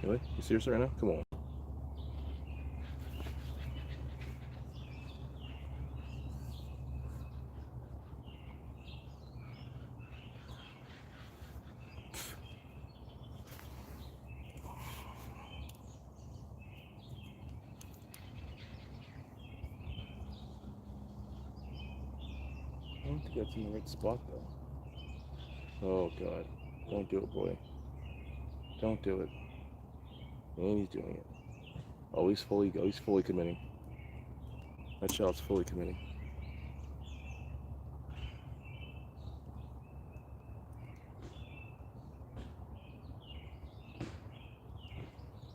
Really? You serious right now? Come on. I don't think that's in the right spot though. Oh God. Don't do it, boy. Don't do it. And he's doing it. Oh, he's fully committing. That shot's fully committing.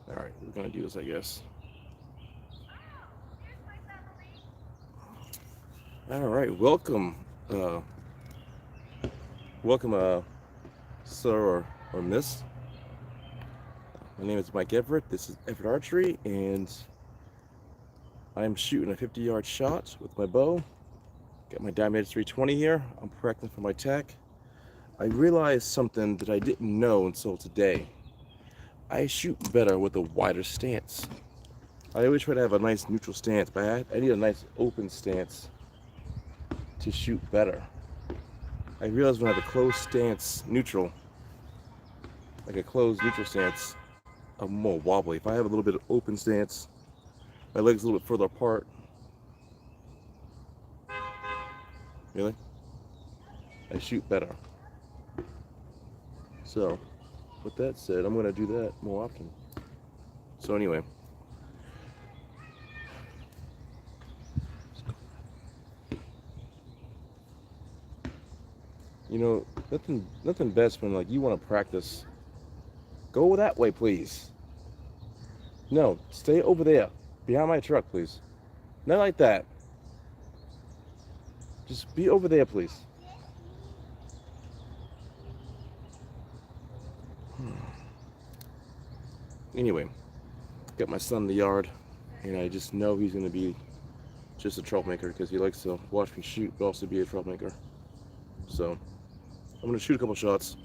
Alright, we're gonna do this, I guess. Alright, welcome. Welcome, sir or miss. My name is Mike Everitt. This is Everitt Archery, and I'm shooting a 50-yard shot with my bow. Got my DiamondArchery 320 here. I'm practicing for my tack. I realized something that I didn't know until today. I shoot better with a wider stance. I always try to have a nice neutral stance, but I need a nice open stance to shoot better. I realized when I have a closed stance, neutral, like a closed neutral stance, I'm more wobbly. If I have a little bit of open stance, my legs a little bit further apart. Really? I shoot better. So, with that said, I'm going to do that more often. So anyway. You know, nothing best when like you want to practice. Go that way, please. No, stay over there, behind my truck, please. Not like that. Just be over there, please. Anyway, got my son in the yard, and I just know he's going to be just a troublemaker because he likes to watch me shoot, but also be a troublemaker. So, I'm going to shoot a couple shots,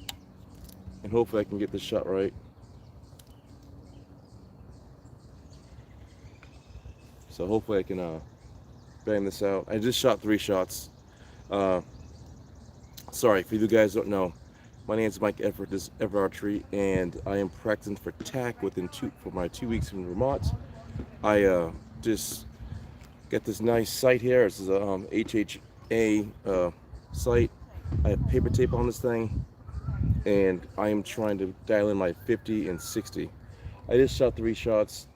and hopefully I can get this shot right. So hopefully I can bang this out. I just shot 3 shots. Sorry, for you guys who don't know, my name is Mike Everitt. This is Everitt Archery, and I am practicing for tack for my 2 weeks in Vermont. I just got this nice sight here. This is a HHA sight. I have paper tape on this thing, and I am trying to dial in my 50 and 60. I just shot 3 shots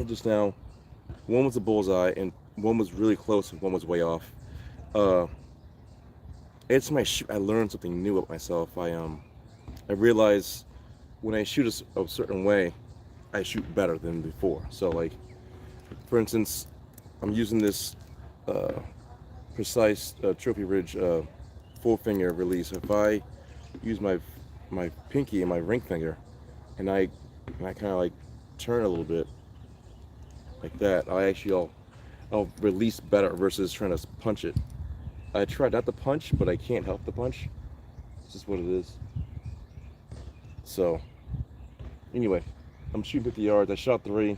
just now. One was a bullseye, and one was really close, and one was way off. It's my shoot. I learned something new about myself. I realize when I shoot a certain way, I shoot better than before. So, like, for instance, I'm using this precise Trophy Ridge 4-finger release. If I use my pinky and my ring finger, and I kind of like turn a little bit like that, I'll release better versus trying to punch it. I tried not to punch, but I can't help the punch. It's just what it is. So, anyway, I'm shooting 50 yards. I shot 3.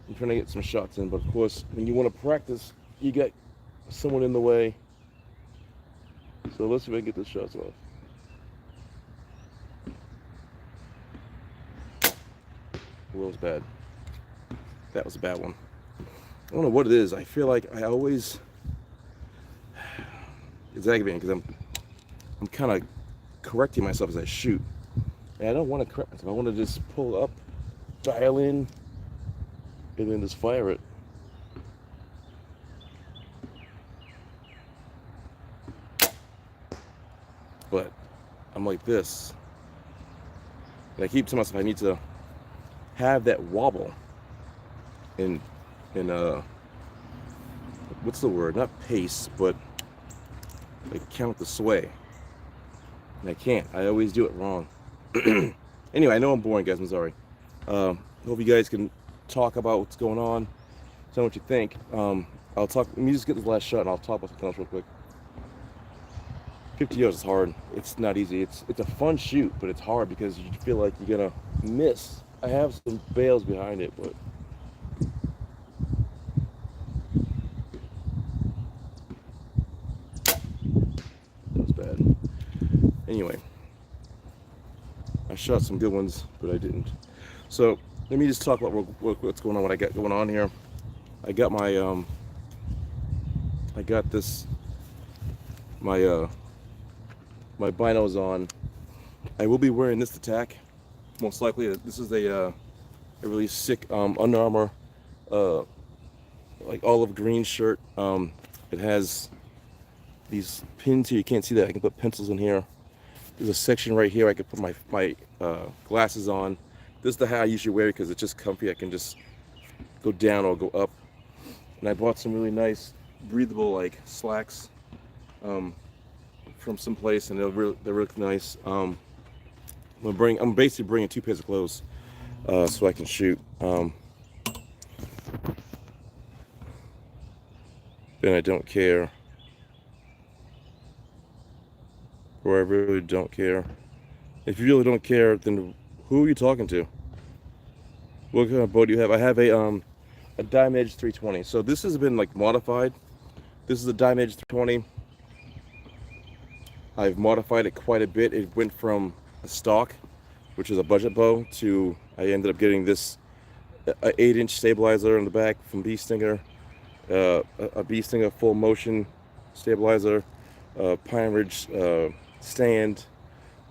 I'm trying to get some shots in, but of course, when you want to practice, you get someone in the way. So let's see if I can get the shots off. Well, it was bad. That was a bad one. I don't know what it is. I feel like I always... It's aggravating because I'm kind of correcting myself as I shoot. And I don't want to correct myself. I want to just pull up, dial in, and then just fire it. But I'm like this. And I keep telling myself I need to have that wobble in what's the word? Not pace, but like count the sway. And I can't. I always do it wrong. Anyway, I know I'm boring, guys. I'm sorry. Hope you guys can talk about what's going on. Tell me what you think. I'll talk. Let me just get this last shot, and I'll talk about something else real quick. 50 yards is hard. It's not easy. It's a fun shoot, but it's hard because you feel like you're gonna miss. I have some bales behind it, but that was bad. Anyway, I shot some good ones, but I didn't. So let me just talk about what's going on. What I got going on here. I got my I got this my my binos on. I will be wearing this attack. Most likely, this is a really sick Under Armour like olive green shirt. It has these pins here. You can't see that. I can put pencils in here. There's a section right here I can put my glasses on. This is the hat I usually wear because it's just comfy. I can just go down or go up. And I bought some really nice breathable like slacks from some place, and they're really nice. I'm basically bringing 2 pairs of clothes so I can shoot. Then I don't care, or I really don't care. If you really don't care, then who are you talking to? What kind of bow do you have? I have a Diamond Edge 320. So this has been like modified. This is a Diamond Edge 320. I've modified it quite a bit. It went from a stock, which is a budget bow, to I ended up getting this 8-inch stabilizer on the back from Bee Stinger, a Bee Stinger full motion stabilizer, Pine Ridge stand,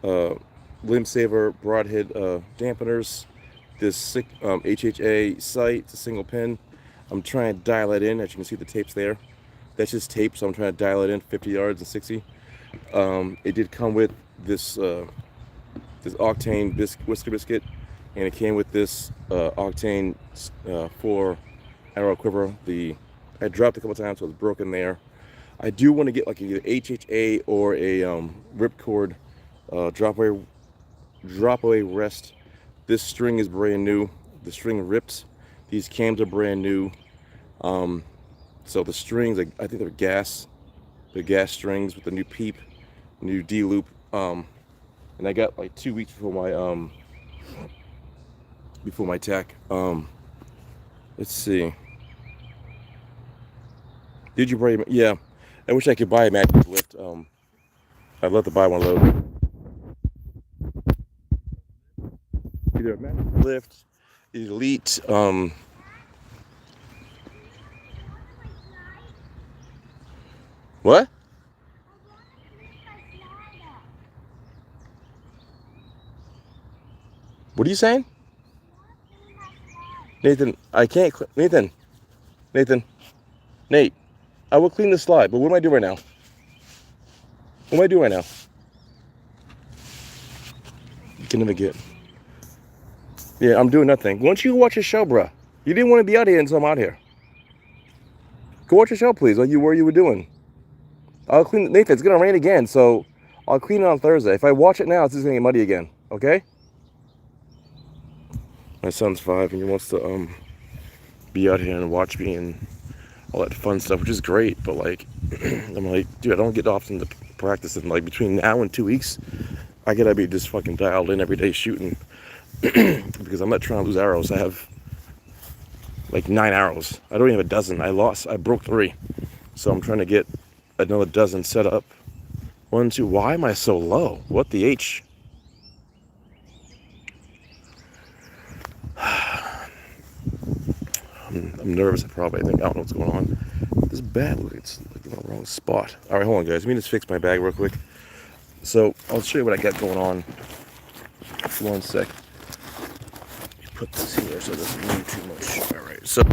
limb saver broadhead dampeners, this sick HHA sight, it's a single pin. I'm trying to dial it in. As you can see, the tape's there. That's just tape, so I'm trying to dial it in 50 yards and 60. It did come with this this Octane whisker biscuit, and it came with this Octane 4 arrow quiver. I dropped a couple times, so it was broken there. I do want to get like either HHA or a ripcord drop away rest. This string is brand new. The string rips. These cams are brand new. So the strings, I think they're gas. The gas strings with the new peep, new D loop. And I got like 2 weeks before my tack. Let's see. Did you buy? Yeah. I wish I could buy a Magic Lift. I'd love to buy one of those. Either a Magic Lift, Elite. What? What are you saying? Nathan, I can't. Nathan, Nate, I will clean the slide, but what am I doing right now? What am I doing right now? You can never get. Yeah, I'm doing nothing. Why don't you watch your show, bruh? You didn't want to be out here until I'm out here. Go watch your show, please, like you were doing. I'll clean. Nathan, it's gonna rain again, so I'll clean it on Thursday. If I watch it now, it's just gonna get muddy again. Okay? My son's 5 and he wants to be out here and watch me and all that fun stuff, which is great. But like, I'm like, dude, I don't get often to practice, and like between now and 2 weeks, I gotta be just fucking dialed in every day shooting because I'm not trying to lose arrows. I have like 9 arrows. I don't even have a dozen. I broke 3, so I'm trying to get another dozen set up. 1, 2. Why am I so low? What the H? I'm nervous. I think I don't know what's going on. This is bad. Look, it's like in the wrong spot. All right, hold on, guys. Let me just fix my bag real quick. So I'll show you what I got going on. 1 sec. Let me put this here so it doesn't move too much. All right. So.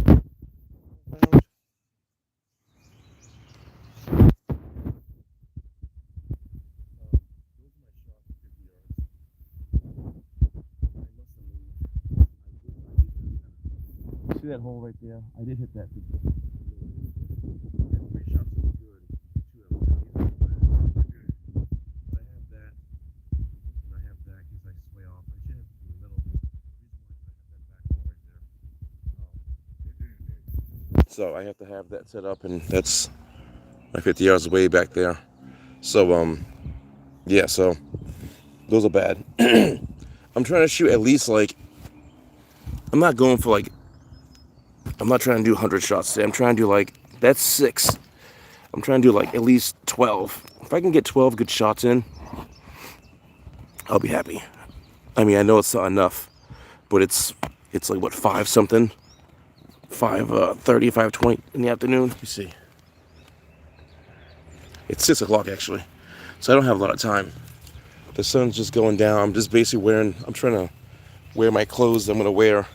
See that hole right there? I did hit that. So I have to have that set up, and that's my 50 yards way back there. So yeah, so those are bad. I'm trying to shoot at least like I'm not going for like, I'm not trying to do 100 shots today. I'm trying to do like, that's 6. I'm trying to do like at least 12. If I can get 12 good shots in, I'll be happy. I mean, I know it's not enough, but it's like what, 5 something, 5:30, 5:20 in the afternoon. Let me see. It's 6 o'clock actually, so I don't have a lot of time. The sun's just going down. I'm just basically I'm trying to wear my clothes I'm gonna wear,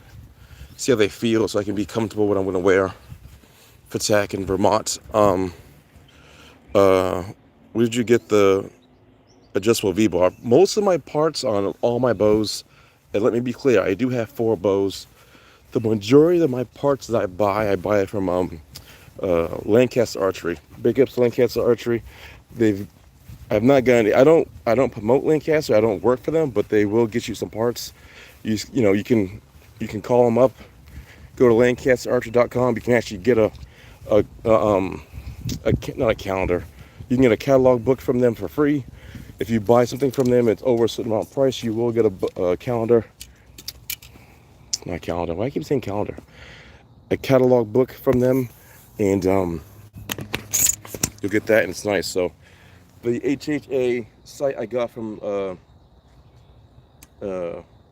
see how they feel, so I can be comfortable what I'm gonna wear for TAC in Vermont. Where did you get the adjustable V-bar? Most of my parts on all my bows, and let me be clear, I do have 4 bows. The majority of my parts that I buy it from Lancaster Archery. Big ups to Lancaster Archery. I've not gotten any. I don't promote Lancaster. I don't work for them, but they will get you some parts. You know you can call them up. Go to LancasterArchery.com. You can actually get not a calendar. You can get a catalog book from them for free. If you buy something from them, it's over a certain amount of price. You will get a calendar. Not a calendar. Why do I keep saying calendar? A catalog book from them, and you'll get that, and it's nice. So the HHA site I got from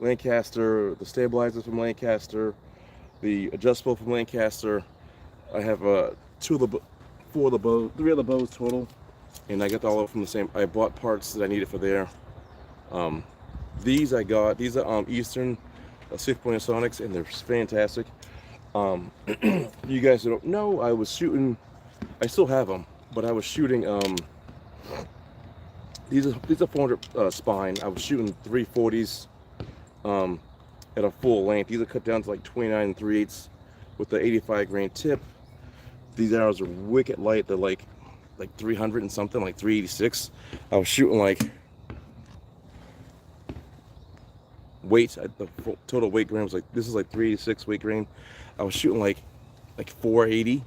Lancaster, the stabilizers from Lancaster, the adjustable from Lancaster. I have 3 of the bows total, and I got all of them from the same. I bought parts that I needed for there. These are Eastern 6-point Sonics, and they're fantastic. You guys don't know, I was shooting. I still have them, but I was shooting. These are 400 spine. I was shooting 340s at a full length. These are cut down to like 29 3/8 with the 85 grain tip. These arrows are wicked light. They're like 300 and something, like 386. I was shooting like weight. The total weight grain was like, this is like 386 weight grain. I was shooting like 480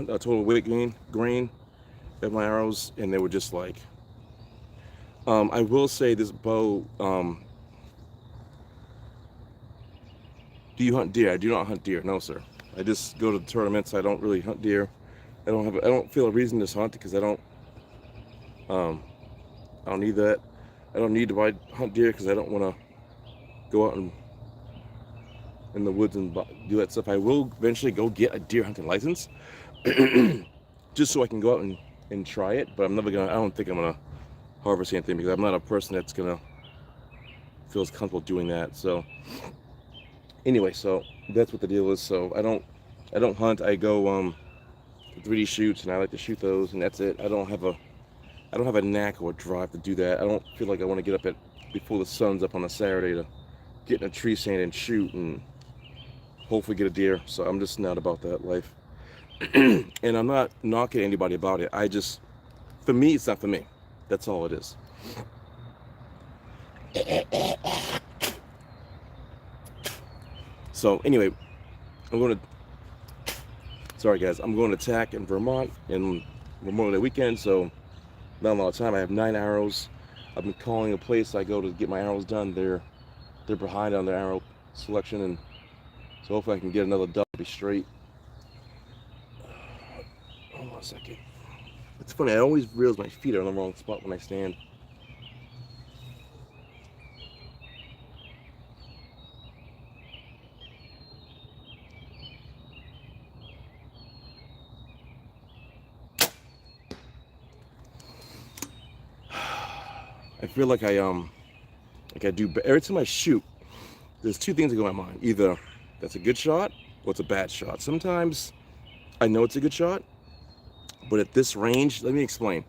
total weight grain of my arrows, and they were just like. I will say this bow. Do you hunt deer? I do not hunt deer. No, sir. I just go to the tournaments. I don't really hunt deer. I don't feel a reason to hunt because I don't need that. I don't need to hunt deer because I don't want to go out in the woods and do that stuff. I will eventually go get a deer hunting license, just so I can go out and try it. But I'm never gonna. I don't think I'm gonna harvest anything because I'm not a person that's gonna feels comfortable doing that. So anyway, so that's what the deal is. So I don't hunt. I go 3D shoots, and I like to shoot those, and that's it. I don't have a knack or a drive to do that. I don't feel like I want to get up before the sun's up on a Saturday to get in a tree stand and shoot and hopefully get a deer. So I'm just not about that life. And I'm not knocking anybody about it. For me, it's not for me. That's all it is. So anyway, sorry guys, I'm going to TAC in Vermont in Memorial Day weekend, so not a lot of time. I have 9 arrows. I've been calling a place I go to get my arrows done. They're behind on their arrow selection, and so hopefully I can get another dub, be straight. Hold on a second. It's funny, I always realize my feet are in the wrong spot when I stand. I feel like I do, but every time I shoot, there's 2 things that go in my mind. Either that's a good shot or it's a bad shot. Sometimes I know it's a good shot, but at this range, let me explain.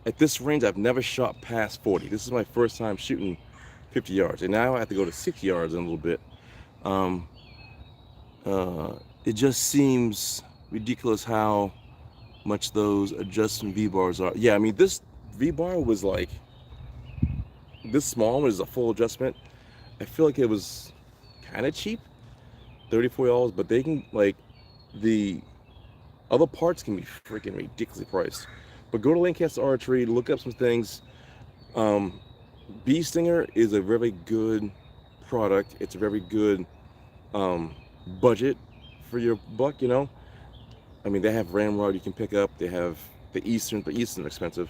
At this range, I've never shot past 40. This is my first time shooting 50 yards, and now I have to go to 60 yards in a little bit. It just seems ridiculous how much those adjustment V-bars are. Yeah, I mean, this V-bar was like, this small one is a full adjustment. I feel like it was kind of cheap, $34, but they can, like, the other parts can be freaking ridiculously priced. But go to Lancaster Archery, look up some things. Bee Stinger is a very good product. It's a very good budget for your buck, you know. I mean, they have ramrod you can pick up. They have the Eastern, but Eastern are expensive.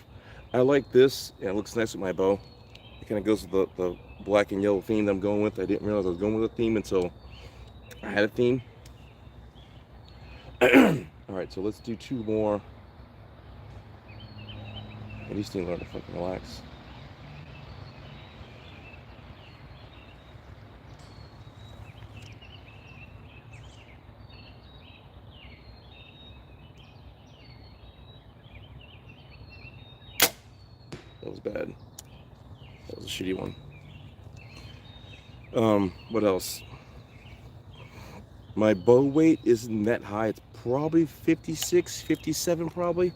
I like this, and it looks nice with my bow. It kind of goes with the black and yellow theme that I'm going with. I didn't realize I was going with a theme until I had a theme. Alright, so let's do 2 more. And these things learn to fucking relax. That was bad. That was a shitty one. What else? My bow weight isn't that high. It's probably 56, 57 probably.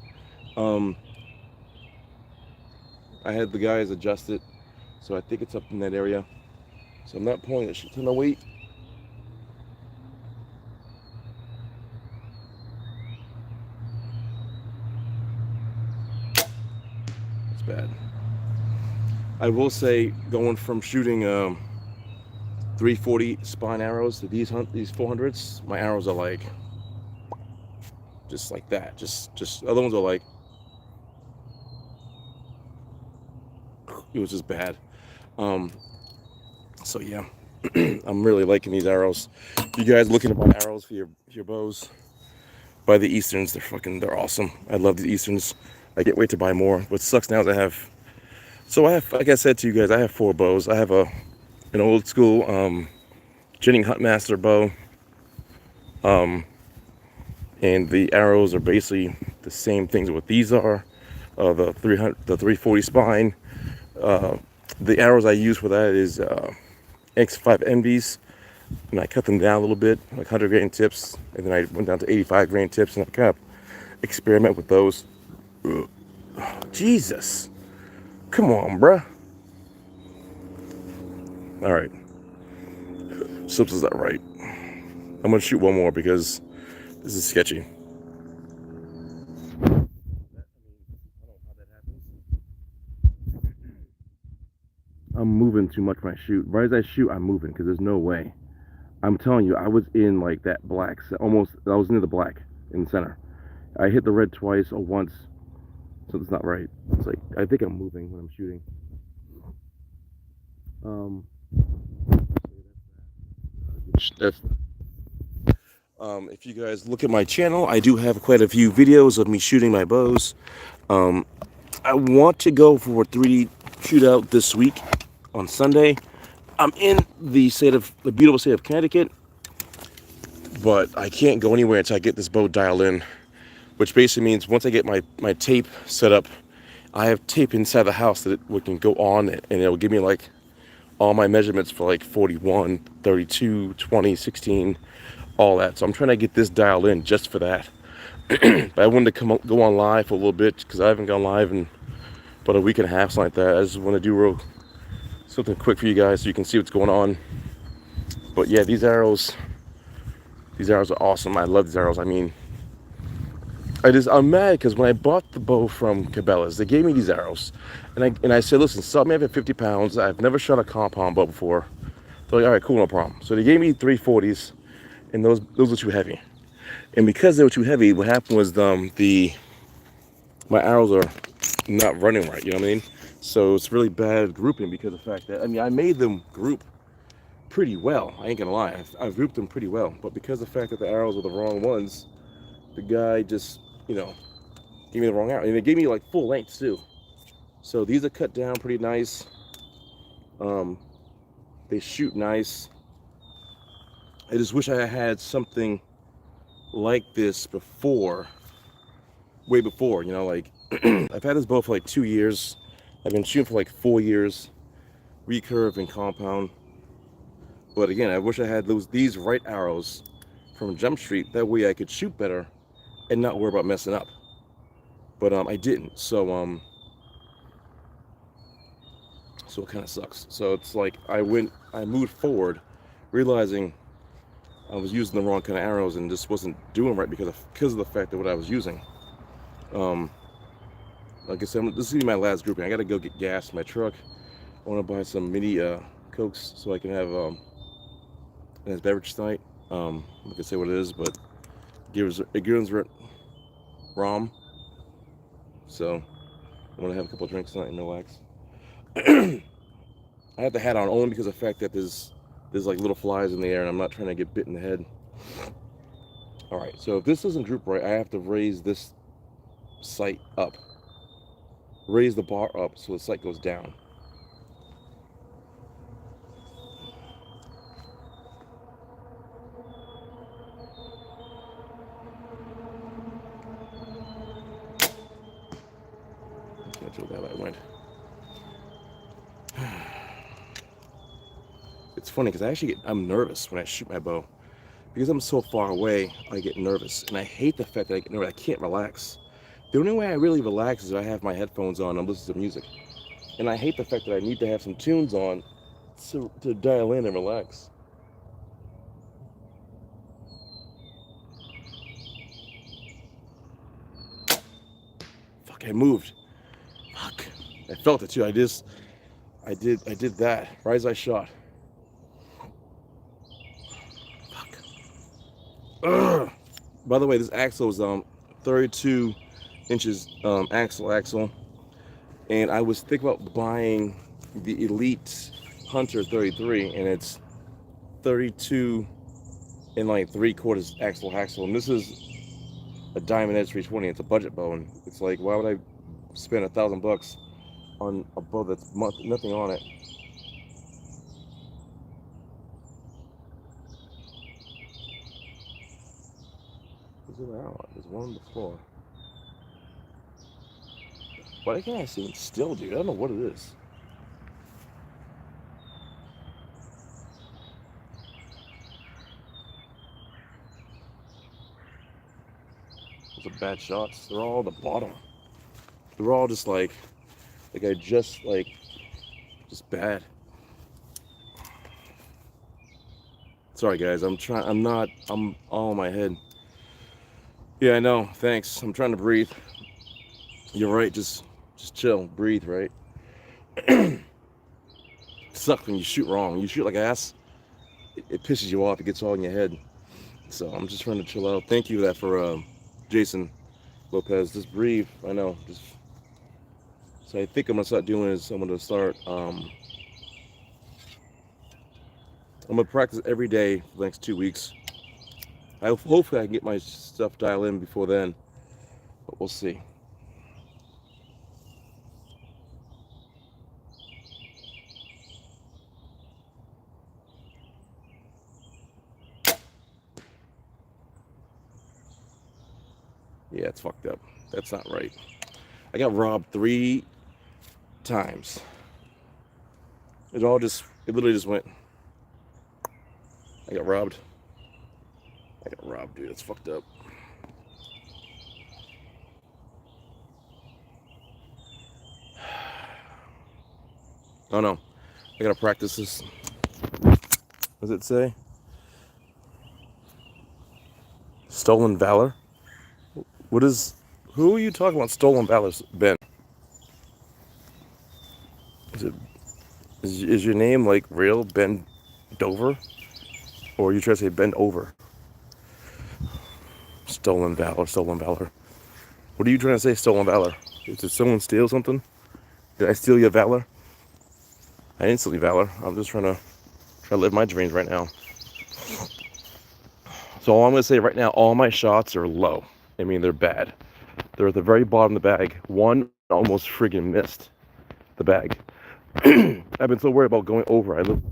I had the guys adjust it, so I think it's up in that area. So I'm not pulling a shit ton of weight. It's bad. I will say, going from shooting 340 spine arrows to these 400s, my arrows are like just like that. Just other ones are like, it was just bad. So yeah, I'm really liking these arrows. If you guys looking to buy arrows for your bows, buy the Easterns. They're awesome. I love the Easterns. I can't wait to buy more. What sucks now is I have, like I said to you guys, I have 4 bows. I have an old school Jennings Huntmaster bow, and the arrows are basically the same things as what these are. The 340 spine. The arrows I use for that is X5 Envies, and I cut them down a little bit, like 100 grain tips, and then I went down to 85 grain tips, and I kind of experiment with those. Ugh. Jesus, come on, bruh. All right, Sips is that right? I'm gonna shoot one more because this is sketchy. I'm moving too much when I shoot. Right as I shoot, I'm moving because there's no way. I'm telling you, I was in like that black, almost, I was near the black in the center. I hit the red twice or once, so it's not right. It's like, I think I'm moving when I'm shooting. If you guys look at my channel, I do have quite a few videos of me shooting my bows. I want to go for a 3D shootout this week on Sunday. I'm in the beautiful state of Connecticut, but I can't go anywhere until I get this bow dialed in, which basically means once I get my tape set up, I have tape inside the house that we can go on it, and it'll give me like all my measurements for like 41, 32, 20, 16, all that. So I'm trying to get this dialed in just for that. But I wanted to go on live for a little bit because I haven't gone live in about a week and a half, something like that. I just want to do something quick for you guys so you can see what's going on. But yeah, these arrows are awesome. I love these arrows. I mean, I'm mad because when I bought the bow from Cabela's, they gave me these arrows, and I said, listen, sell me up at 50 pounds. I've never shot a compound bow before. They're like, all right, cool, no problem. So they gave me 340s, and those were too heavy. And because they were too heavy, what happened was my arrows are not running right. You know what I mean? So it's really bad grouping because of the fact that, I mean, I made them group pretty well. I ain't gonna lie, I've grouped them pretty well. But because of the fact that the arrows were the wrong ones, the guy just, you know, gave me the wrong arrow. And they gave me like full length too. So these are cut down pretty nice. They shoot nice. I just wish I had something like this before, way before, you know, like I've had this bow for like 2 years. I've been shooting for like 4 years, recurve and compound. But again, I wish I had these right arrows from Jump Street. That way I could shoot better and not worry about messing up. But I didn't. So it kind of sucks. So it's like I moved forward, realizing I was using the wrong kind of arrows and just wasn't doing right because of the fact that what I was using. Like I said, this is gonna be my last grouping. I gotta go get gas in my truck. I want to buy some mini Cokes so I can have nice beverage tonight. I'm not gonna say what it is, but it gives rum. So I'm gonna have a couple of drinks tonight and relax. I have the hat on only because of the fact that there's like little flies in the air, and I'm not trying to get bit in the head. All right, so if this doesn't droop right, I have to raise this sight up. Raise the bar up so the sight goes down. Can't tell that I went. It's funny because I'm nervous when I shoot my bow. Because I'm so far away, I get nervous. And I hate the fact that I get nervous. I can't relax. The only way I really relax is if I have my headphones on and I'm listening to music. And I hate the fact that I need to have some tunes on to dial in and relax. Fuck, I moved. Fuck. I felt it too. I did that. Right as I shot. Fuck. Ugh. By the way, this axle is 32 inches axle. And I was thinking about buying the Elite Hunter 33, and it's 32 and like 3/4 axle. And this is a Diamond Edge 320. It's a budget bow, and it's like, why would I spend $1,000 on a bow that's nothing on it? There's one on the floor. Why can't I see it still, dude? I don't know what it is. Those are bad shots. They're all at the bottom. They're all just like I just bad. Sorry guys, I'm all in my head. Yeah, I know, thanks. I'm trying to breathe. You're right, just chill, breathe, right? Sucks when you shoot wrong. You shoot like ass, it pisses you off, it gets all in your head. So I'm just trying to chill out. Thank you for that Jason Lopez. Just breathe, I know. So I think I'm gonna start doing is I'm gonna practice every day for the next 2 weeks. Hopefully I can get my stuff dialed in before then, but we'll see. Yeah, it's fucked up. That's not right. I got robbed 3 times. It literally just went. I got robbed, dude. That's fucked up. Oh no, I gotta practice this. What does it say? Stolen valor? Who are you talking about stolen valor, Ben? Is your name like real Ben Dover? Or are you trying to say bend over? Stolen valor. What are you trying to say, stolen valor? Did someone steal something? Did I steal your valor? I didn't steal your valor. I'm just trying to live my dreams right now. So all I'm going to say right now, all my shots are low. I mean, they're bad. They're at the very bottom of the bag. One almost friggin' missed the bag. I've been so worried about going over. I'm going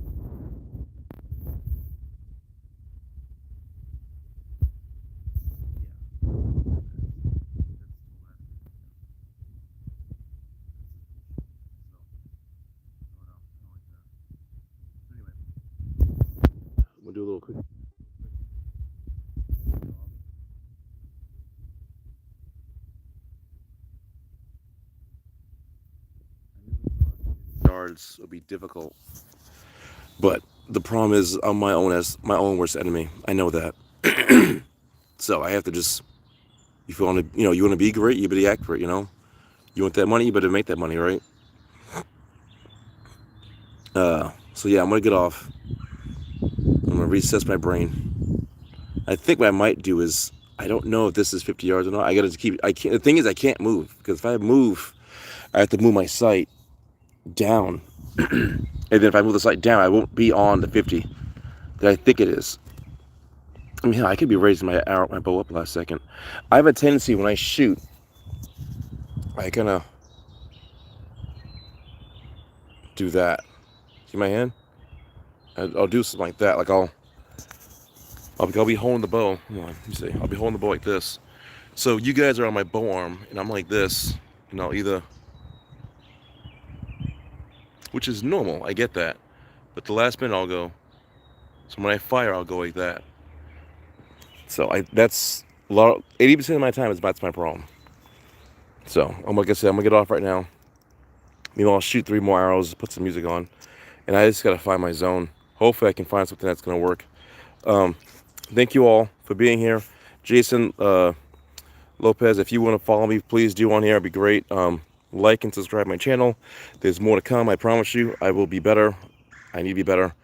to do a little quick. Yards will be difficult, but the problem is I'm my own worst enemy. I know that. So I have to just, if you want to be great, you better act great. You want that money, you better make that money, right? So yeah, I'm gonna get off. I'm gonna recess my brain. I think what I might do is, I don't know if this is 50 yards or not. I gotta keep, I can't, the thing is I can't move, because if I move, I have to move my sight down. And then if I move the sight down, I won't be on the 50 that I think it is. I mean, I could be raising my bow up last second. I have a tendency when I shoot, I kind of do that. See my hand? I'll do something like that. Like I'll be holding the bow. Come on, let me see. I'll be holding the bow like this. So you guys are on my bow arm, and I'm like this. And I'll either, which is normal. I get that. But the last minute I'll go. So when I fire, I'll go like that. So that's a lot. 80% of my time that's my problem. So like I said, I'm gonna get off right now. Maybe I'll shoot 3 more arrows, put some music on, and I just gotta find my zone. Hopefully, I can find something that's gonna work. Thank you all for being here, Jason Lopez. If you want to follow me, please do on here. It'd be great. Like and subscribe my channel. There's more to come. I promise you. I will be better. I need to be better.